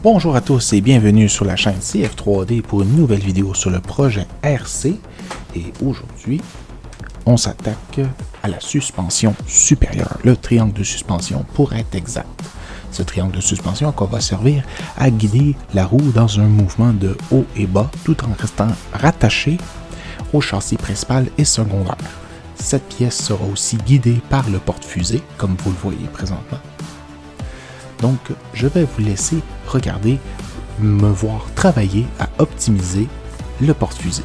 Bonjour à tous et bienvenue sur la chaîne CF3D pour une nouvelle vidéo sur le projet RC. Et aujourd'hui, on s'attaque à la suspension supérieure, le triangle de suspension pour être exact. Ce triangle de suspension qu'on va servir à guider la roue dans un mouvement de haut et bas tout en restant rattaché au châssis principal et secondaire. Cette pièce sera aussi guidée par le porte-fusée, comme vous le voyez présentement. Donc, je vais vous laisser regarder, me voir travailler à optimiser le porte-fusée.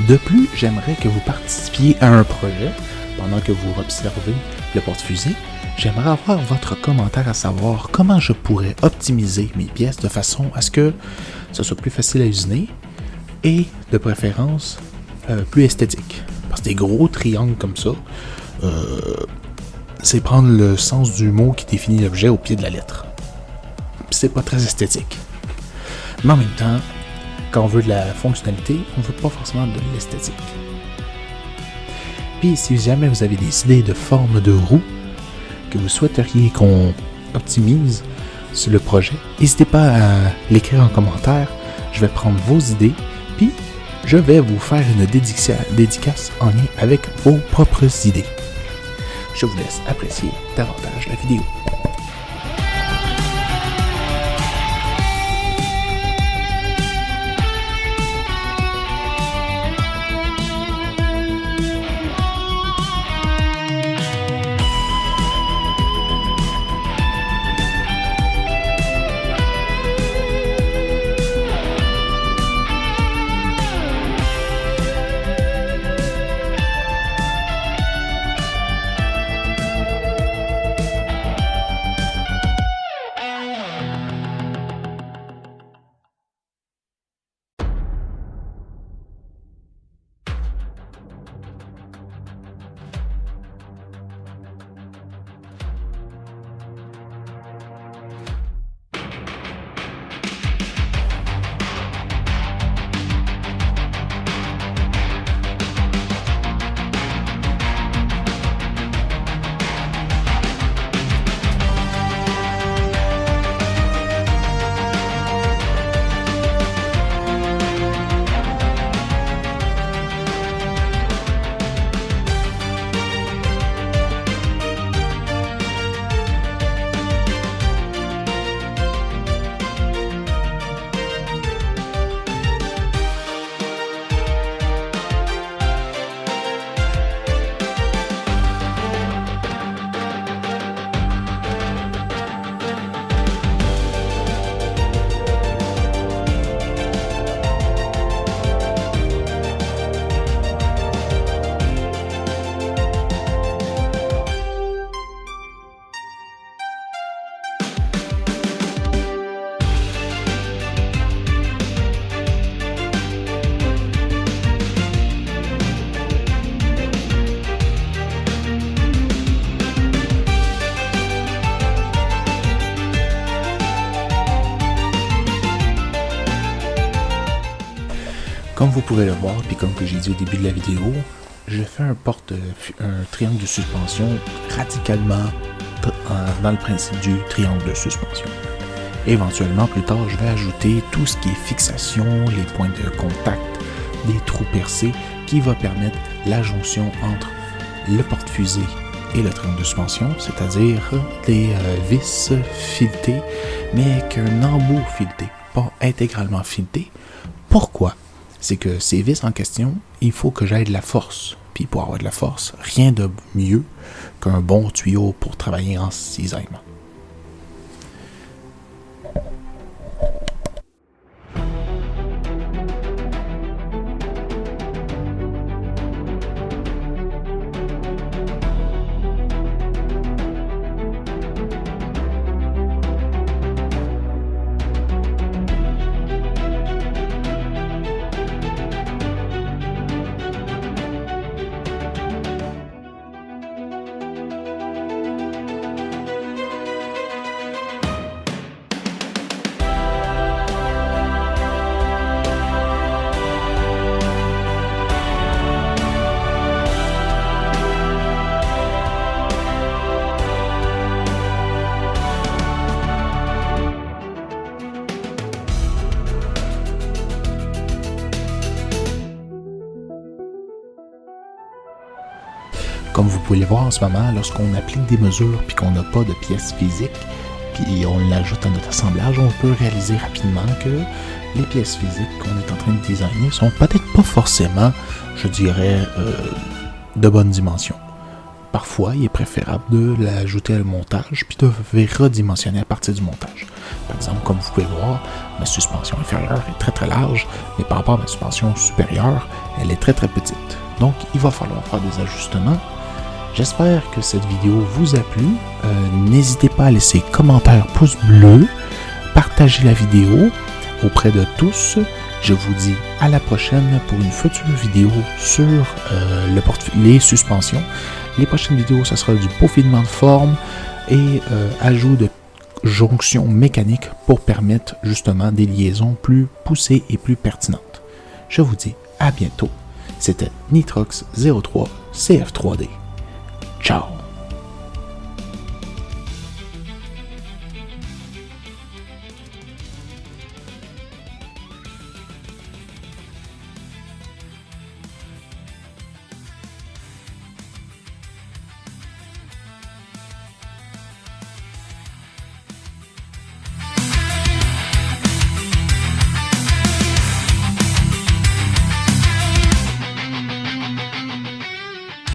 De plus, j'aimerais que vous participiez à un projet pendant que vous observez le porte-fusée. J'aimerais avoir votre commentaire à savoir comment je pourrais optimiser mes pièces de façon à ce que ce soit plus facile à usiner et de préférence plus esthétique. Parce que des gros triangles comme ça, c'est prendre le sens du mot qui définit l'objet au pied de la lettre. C'est pas très esthétique. Mais en même temps, quand on veut de la fonctionnalité, on ne veut pas forcément de l'esthétique. Puis si jamais vous avez des idées de forme de roue que vous souhaiteriez qu'on optimise sur le projet, n'hésitez pas à l'écrire en commentaire. Je vais prendre vos idées, puis je vais vous faire une dédicace en lien avec vos propres idées. Je vous laisse apprécier davantage la vidéo. Comme vous pouvez le voir, puis comme que j'ai dit au début de la vidéo, je fais un triangle de suspension radicalement dans le principe du triangle de suspension. Éventuellement, plus tard, je vais ajouter tout ce qui est fixation, les points de contact, des trous percés, qui va permettre la jonction entre le porte-fusée et le triangle de suspension, c'est-à-dire des vis filetées, mais avec un embout fileté, pas intégralement fileté. Pourquoi? C'est que ces vis en question, il faut que j'aie de la force. Puis pour avoir de la force, rien de mieux qu'un bon tuyau pour travailler en cisaillement. Comme vous pouvez le voir en ce moment, lorsqu'on applique des mesures puis qu'on n'a pas de pièces physiques, puis on l'ajoute à notre assemblage, on peut réaliser rapidement que les pièces physiques qu'on est en train de designer sont peut-être pas forcément, je dirais, de bonne dimension. Parfois, il est préférable de l'ajouter à le montage puis de redimensionner à partir du montage. Par exemple, comme vous pouvez voir, ma suspension inférieure est très très large, mais par rapport à ma suspension supérieure, elle est très très petite. Donc, il va falloir faire des ajustements. J'espère que cette vidéo vous a plu. N'hésitez pas à laisser commentaire, pouce bleu, partagez la vidéo auprès de tous. Je vous dis à la prochaine pour une future vidéo sur les suspensions. Les prochaines vidéos, ce sera du peaufinement de forme et ajout de jonctions mécaniques pour permettre justement des liaisons plus poussées et plus pertinentes. Je vous dis à bientôt. C'était Nitrox 03 CF3D. Ciao!